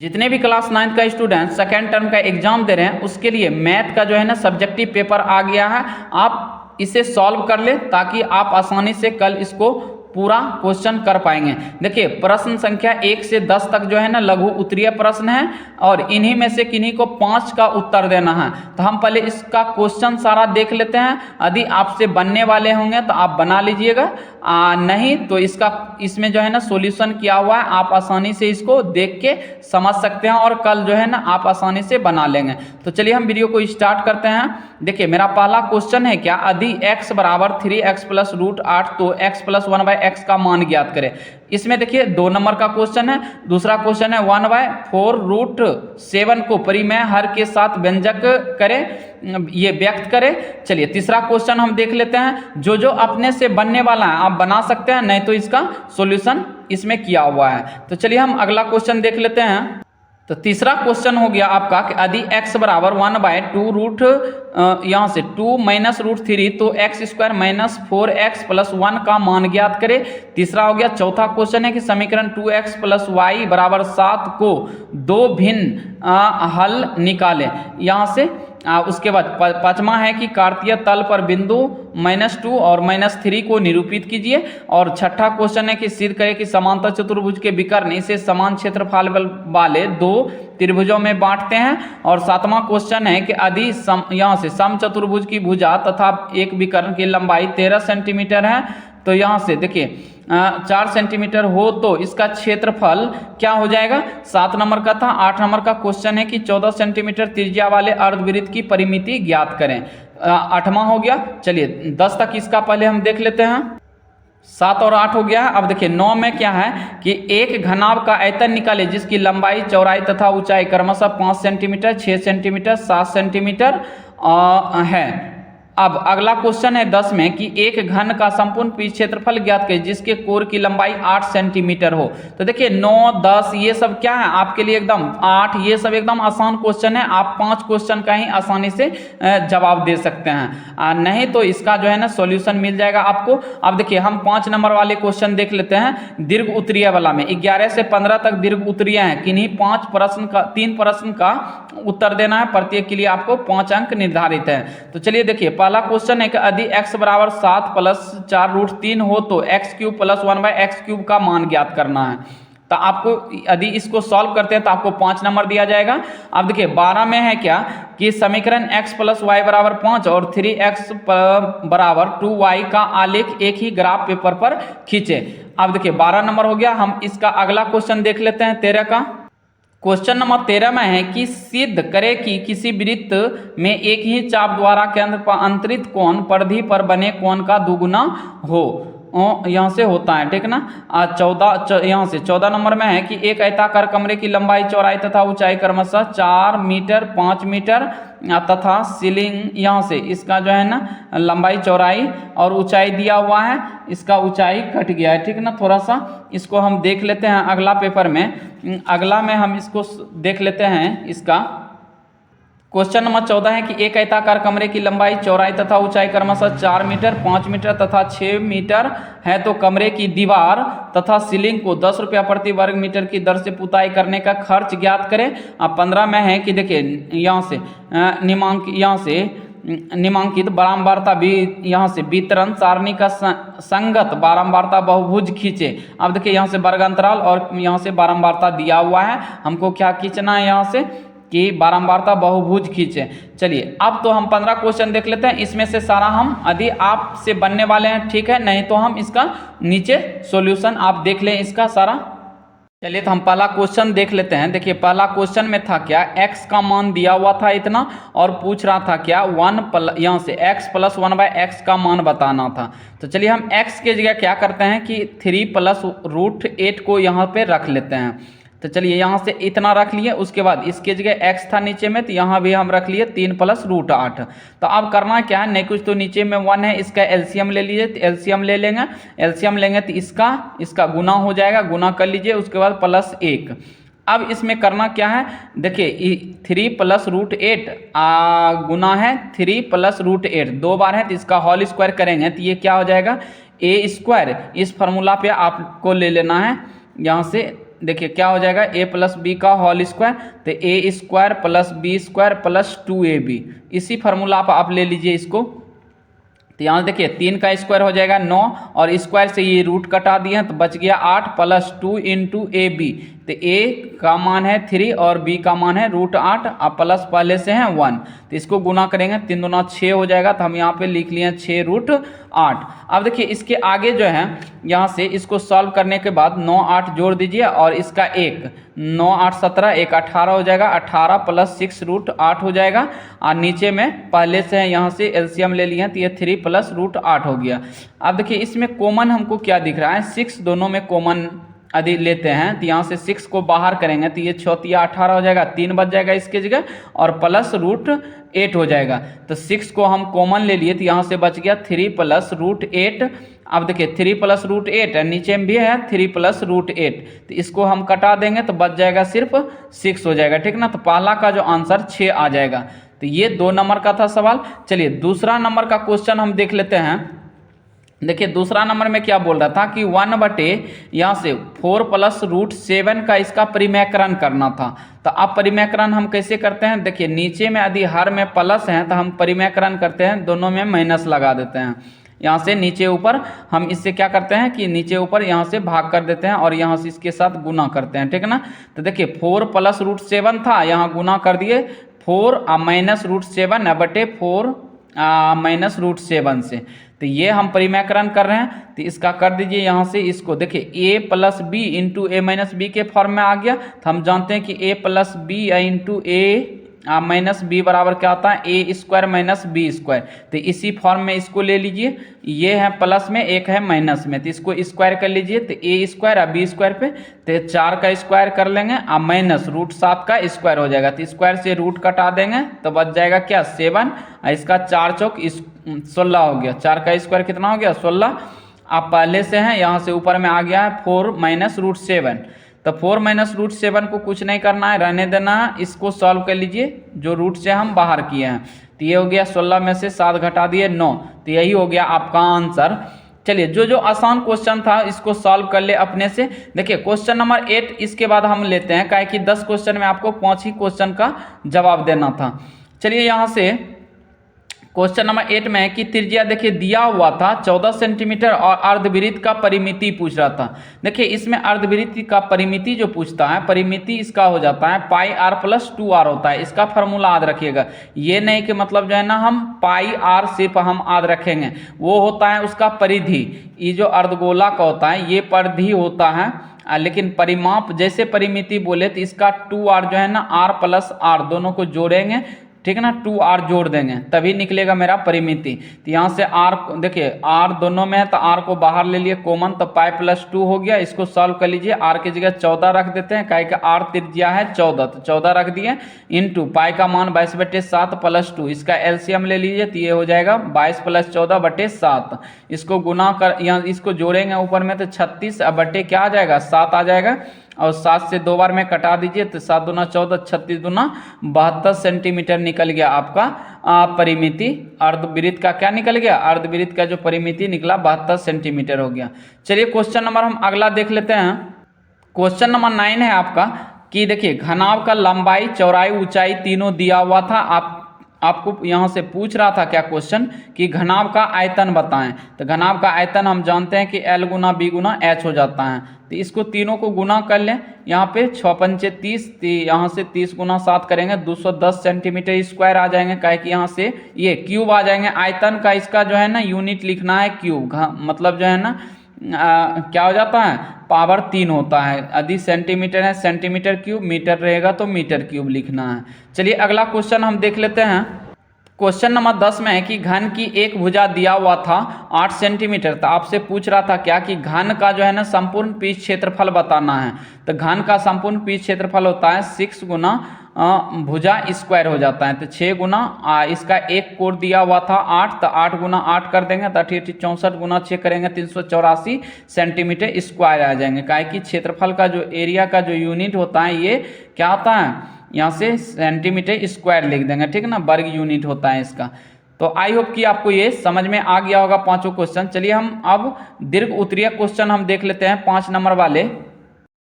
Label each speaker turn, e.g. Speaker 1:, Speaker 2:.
Speaker 1: जितने भी class 9th का स्टूडेंट सेकेंड टर्म का एग्जाम दे रहे हैं उसके लिए मैथ का जो है ना सब्जेक्टिव पेपर आ गया है। आप इसे सॉल्व कर ले ताकि आप आसानी से कल इसको पूरा क्वेश्चन कर पाएंगे। देखिए प्रश्न संख्या 1 से 10 तक जो है ना लघु उत्तरीय प्रश्न है और इन्हीं में से किन्हीं को 5 का उत्तर देना है। तो हम पहले इसका क्वेश्चन सारा देख लेते हैं। यदि आपसे बनने वाले होंगे तो आप बना लीजिएगा, नहीं तो इसमें जो है ना सॉल्यूशन किया हुआ है, आप आसानी से इसको देख के समझ सकते हैं और कल जो है ना आप आसानी से बना लेंगे। तो चलिए हम वीडियो को स्टार्ट करते हैं। देखिए मेरा पहला क्वेश्चन है क्या, यदि x बराबर 3x प्लस रूट 8 तो x प्लस 1/x का मान ज्ञात करें। इसमें देखिए 2 नंबर का क्वेश्चन है। दूसरा क्वेश्चन है 1/4 रूट 7 को परिमेय हर के साथ व्यंजक करें, ये व्यक्त करें। चलिए तीसरा क्वेश्चन हम देख लेते हैं। जो अपने से बनने वाला है आप बना सकते हैं, नहीं तो इसका सॉल्यूशन इसमें किया हुआ है। तो चलिए हम अगला क्वेश्चन देख लेते हैं। तो तीसरा क्वेश्चन हो गया आपका कि यदि x बराबर 1/2 रूट यहाँ से 2 माइनस रूट 3 तो x square minus 4x plus 1 का मान ज्ञात करें। तीसरा हो गया। चौथा क्वेश्चन है कि समीकरण 2x प्लस y बराबर 7 को 2 भिन्न हल निकालें। यहाँ से उसके बाद पांचवा है कि कार्तीय तल पर बिंदु -2 और -3 को निरूपित कीजिए। और छठा क्वेश्चन है कि सिद्ध करें कि समांतर चतुर्भुज के विकर्ण इसे समान क्षेत्रफल वाले 2 त्रिभुजों में बांटते हैं। और सातवां क्वेश्चन है कि यदि यहाँ से समचतुर्भुज की भुजा तथा एक विकर्ण की लंबाई 13 सेंटीमीटर है तो यहाँ से देखिए 4 सेंटीमीटर हो तो इसका क्षेत्रफल क्या हो जाएगा। 7 नंबर का था। 8 नंबर का क्वेश्चन है कि 14 सेंटीमीटर त्रिज्या वाले अर्धवृत्त की परिमिति ज्ञात करें। 8वां हो गया। चलिए 10 तक इसका पहले हम देख लेते हैं। 7 और 8 हो गया। अब देखिए 9 में क्या है कि एक घनाभ का आयतन निकाले जिसकी लंबाई चौड़ाई तथा ऊंचाई क्रमशः 5 सेंटीमीटर 6 सेंटीमीटर 7 सेंटीमीटर है। अब अगला क्वेश्चन है 10 में कि एक घन का संपूर्ण पृष्ठ क्षेत्रफल ज्ञात करें जिसके कोर की लंबाई 8 सेंटीमीटर हो। तो देखिए 9 10 ये सब क्या है आपके लिए एकदम 8 ये सब एकदम आसान क्वेश्चन है। आप 5 क्वेश्चन का ही आसानी से जवाब दे सकते हैं, नहीं तो इसका जो है ना सॉल्यूशन मिल जाएगा आपको। अब देखिए हम 5 नंबर वाले क्वेश्चन देख लेते हैं। दीर्घ उत्तरीय वाला में 11 से 15 तक दीर्घ उत्तरीय है। किन्हीं 3 प्रश्न का उत्तर देना है। प्रत्येक के लिए आपको 5 अंक निर्धारित है। तो चलिए देखिए पहला क्वेश्चन है कि यदि x बराबर 7 प्लस 4 रूट 3 हो तो x³ प्लस 1/x³ का मान ज्ञात करना है। तो आपको यदि इसको सॉल्व करते हैं तो आपको 5 नंबर दिया जाएगा। अब देखिए 12 में है क्या कि समीकरण x प्लस y बराबर 5 और 3x बराबर 2y का आलेख एक ही ग्राफ पेपर पर खींचे। अब देखिए 12 नंबर हो गया। हम इसका अगला क्वेश्चन देख लेते हैं 13 का। क्वेश्चन नंबर 13 में है कि सिद्ध करे कि किसी वृत्त में एक ही चाप द्वारा केंद्र पर अंतरित कोण परिधि पर बने कोण का दुगुना हो, यहाँ से होता है, ठीक ना। 14 नंबर में है कि एक आयताकार कमरे की लंबाई चौड़ाई तथा ऊंचाई क्रमशः 4 मीटर 5 मीटर तथा सीलिंग यहाँ से इसका जो है ना लंबाई चौड़ाई और ऊंचाई दिया हुआ है। इसका ऊंचाई कट गया है, ठीक ना। थोड़ा सा इसको हम देख लेते हैं अगला पेपर में। अगला में हम इसको देख लेते हैं। इसका क्वेश्चन नंबर 14 है कि एक आयताकार कमरे की लंबाई चौड़ाई तथा ऊंचाई क्रमशः 4 मीटर 5 मीटर तथा 6 मीटर है तो कमरे की दीवार तथा सीलिंग को 10 रुपया प्रति वर्ग मीटर की दर से पुताई करने का खर्च ज्ञात करें। अब 15 में है कि देखिए यहाँ से निम्नांकित बारंबारता भी यहाँ से वितरण सारणी का संगत बारंबारता बहुभुज खींचे। अब देखिए यहाँ से वर्ग अंतराल और यहाँ से बारंबारता दिया हुआ है। हमको क्या खींचना है यहाँ से कि बारंबारता बहुभुज खींचे। चलिए अब तो हम 15 क्वेश्चन देख लेते हैं। इसमें से सारा हम यदि आपसे बनने वाले हैं ठीक है, नहीं तो हम इसका नीचे सॉल्यूशन आप देख लें इसका सारा। चलिए तो हम पहला क्वेश्चन देख लेते हैं। देखिए पहला क्वेश्चन में था क्या, x का मान दिया हुआ था इतना और पूछ रहा था क्या यहाँ से x प्लस 1/x का मान बताना था। तो चलिए हम x के जगह क्या करते हैं कि 3 प्लस रूट 8 को यहाँ पे रख लेते हैं। तो चलिए यहाँ से इतना रख लिए। उसके बाद इसके जगह x था नीचे में तो यहाँ भी हम रख लिए 3 प्लस रूट 8। तो अब करना क्या है, नहीं कुछ तो नीचे में 1 है, इसका एलसीएम ले लीजिए। तो एलसीएम ले लेंगे। एलसीएम लेंगे तो इसका गुना हो जाएगा, गुना कर लीजिए। उसके बाद प्लस 1। अब इसमें करना क्या है, देखिए 3 प्लस रूट 8 गुना है 3 प्लस रूट 8 2 बार है तो इसका होल स्क्वायर करेंगे तो ये क्या हो जाएगा a स्क्वायर। इस फार्मूला पे आपको ले लेना है यहाँ से देखिए क्या हो जाएगा, a प्लस बी का होल स्क्वायर, तो A square plus B square plus 2ab, इसी फार्मूला आप ले लीजिए इसको। तो यहाँ देखिए 3 का स्क्वायर हो जाएगा 9, और स्क्वायर से ये रूट कटा दिए हैं तो बच गया 8 प्लस 2 इंटू ए बी। तो ए का मान है 3 और बी का मान है √8, अब प्लस पहले से है 1, तो इसको गुना करेंगे 3 दूना 6 हो जाएगा, तो हम यहाँ पे लिख लिए 6√8। अब देखिए इसके आगे जो है यहाँ से इसको सॉल्व करने के बाद 9 8 जोड़ दीजिए और इसका 1, 9 8 17, 1 18 हो जाएगा, 18 प्लस 6√8 हो जाएगा, और नीचे में पहले से है यहाँ से एलसीएम ले लिए हैं तो ये 3 प्लस √8 हो गया। अब देखिए इसमें कॉमन हमको क्या दिख रहा है, 6 दोनों में कॉमन यदि लेते हैं तो यहाँ से 6 को बाहर करेंगे तो ये 6 या 18 हो जाएगा, 3 बच जाएगा इसके जगह, और प्लस √8 हो जाएगा। तो 6 को हम कॉमन ले लिए तो यहाँ से बच गया 3 प्लस √8। अब देखिए 3 प्लस √8 नीचे में भी है 3 प्लस √8, तो इसको हम कटा देंगे तो बच जाएगा सिर्फ 6 हो जाएगा, ठीक ना। तो पहला का जो आंसर 6 आ जाएगा। तो ये 2 नंबर का था सवाल। चलिए दूसरा नंबर का क्वेश्चन हम देख लेते हैं। देखिए दूसरा नंबर में क्या बोल रहा था कि 1/, यहाँ से 4 प्लस √7 का इसका परिमेयकरण करना था। तो अब परिमेयकरण हम कैसे करते हैं, देखिए नीचे में यदि हर में प्लस है तो हम परिमेयकरण करते हैं, दोनों में माइनस लगा देते हैं। यहाँ से नीचे ऊपर हम इससे क्या करते हैं कि नीचे ऊपर यहाँ से भाग कर देते हैं और यहाँ से इसके साथ गुना करते हैं, ठीक है ना। तो देखिए 4 प्लस √7 था, यहाँ गुना कर दिए 4 माइनस √7/4 माइनस √7 से। तो ये हम परिमेयकरण कर रहे हैं, तो इसका कर दीजिए यहाँ से, इसको देखिए a plus B into A minus B के फॉर्म में आ गया। तो हम जानते हैं कि a plus B into A minus B बराबर क्या होता है, A square minus B square. तो इसी फॉर्म में इसको ले लीजिए, ये है प्लस में, एक है माइनस में, तो इसको स्क्वायर कर लीजिए। तो ए स्क्वायर और बी स्क्वायर पे तो 4 का स्क्वायर कर लेंगे और माइनस √7 का स्क्वायर हो जाएगा। तो स्क्वायर से रूट कटा देंगे तो बच जाएगा क्या 7, और इसका 4 चौक 16 हो गया। 4 का स्क्वायर कितना हो गया 16। अब पहले से है यहाँ से ऊपर में आ गया है 4 माइनस √7, तो 4 माइनस √7 को कुछ नहीं करना है, रहने देना है। इसको सॉल्व कर लीजिए जो रूट से हम बाहर किए हैं। तो ये हो गया 16 में से 7 घटा दिए 9, तो यही हो गया आपका आंसर। चलिए जो आसान क्वेश्चन था इसको सॉल्व कर ले अपने से। देखिए क्वेश्चन नंबर 8 इसके बाद हम लेते हैं, काहे कि 10 क्वेश्चन में आपको 5 ही क्वेश्चन का जवाब देना था। चलिए यहाँ से क्वेश्चन नंबर 8 में है कि त्रिज्या देखिए दिया हुआ था 14 सेंटीमीटर और अर्धवृत्त का परिमिति पूछ रहा था। देखिए इसमें अर्धवृत्त का परिमिति जो पूछता है, परिमिति इसका हो जाता है πr + 2r होता है। इसका फार्मूला याद रखिएगा, ये नहीं कि मतलब जो है ना हम πr सिर्फ हम याद रखेंगे, वो होता है उसका परिधि। ये जो अर्धगोला का होता है ये परिधि होता है, लेकिन परिमाप जैसे परिमिति बोले तो इसका 2r जो है ना r + r दोनों को जोड़ेंगे, ठीक है ना, 2r जोड़ देंगे तभी निकलेगा मेरा परिमिति। तो यहाँ से r देखिए r दोनों में है तो r को बाहर ले लिए कॉमन, तो π + 2 हो गया। इसको सॉल्व कर लीजिए, r की जगह 14 रख देते हैं, काहे कि r त्रिज्या है 14, तो 14 रख दिए इंटू पाई का मान 22/7 + 2, इसका एलसीएम ले लीजिए तो ये हो जाएगा 22 + 14/7। इसको गुना कर यहाँ इसको जोड़ेंगे ऊपर में तो 36 बटे क्या आ जाएगा 7 आ जाएगा, और 7 से 2 बार में कटा दीजिए तो 7 दूना 14, 36 दूना 72 सेंटीमीटर निकल गया आपका परिमिति। अर्धवृत्त का क्या निकल गया, अर्धवृत्त का जो परिमिति निकला 72 सेंटीमीटर हो गया। चलिए क्वेश्चन नंबर हम अगला देख लेते हैं। क्वेश्चन नंबर 9 है आपका कि देखिए घनाभ का लंबाई चौड़ाई ऊंचाई तीनों दिया हुआ था। आपको यहाँ से पूछ रहा था क्या क्वेश्चन कि घनाभ का आयतन बताएं। तो घनाभ का आयतन हम जानते हैं कि L गुना B गुना H हो जाता है। तो इसको तीनों को गुना कर लें, यहाँ पे 6 पंचे 30, यहाँ से 30 गुना 7 करेंगे 210 सेंटीमीटर स्क्वायर आ जाएंगे, काहे कि यहाँ से ये क्यूब आ जाएंगे। आयतन का इसका जो है ना यूनिट लिखना है क्यूब, मतलब जो है ना क्या हो जाता है पावर 3 होता है। यदि सेंटीमीटर है सेंटीमीटर क्यूब, मीटर रहेगा तो मीटर क्यूब लिखना है। चलिए अगला क्वेश्चन हम देख लेते हैं। क्वेश्चन नंबर 10 में है कि घन की एक भुजा दिया हुआ था 8 सेंटीमीटर। तो आपसे पूछ रहा था क्या कि घन का जो है ना संपूर्ण पीच क्षेत्रफल बताना है। तो घन का संपूर्ण पीच क्षेत्रफल होता है 6 गुना भुजा स्क्वायर हो जाता है, तो 6 गुना इसका एक कोण दिया हुआ था 8, तो 8 गुना 8 कर देंगे तो 8 64 गुना 6 करेंगे 384 सेंटीमीटर स्क्वायर आ जाएंगे। काहे कि क्षेत्रफल का जो एरिया का जो यूनिट होता है ये क्या होता है, यहाँ से सेंटीमीटर स्क्वायर लिख देंगे, ठीक है ना, वर्ग यूनिट होता है इसका। तो आई होप कि आपको ये समझ में आ गया होगा पांचों क्वेश्चन। चलिए हम अब दीर्घ उत्तरीय क्वेश्चन हम देख लेते हैं 5 नंबर वाले।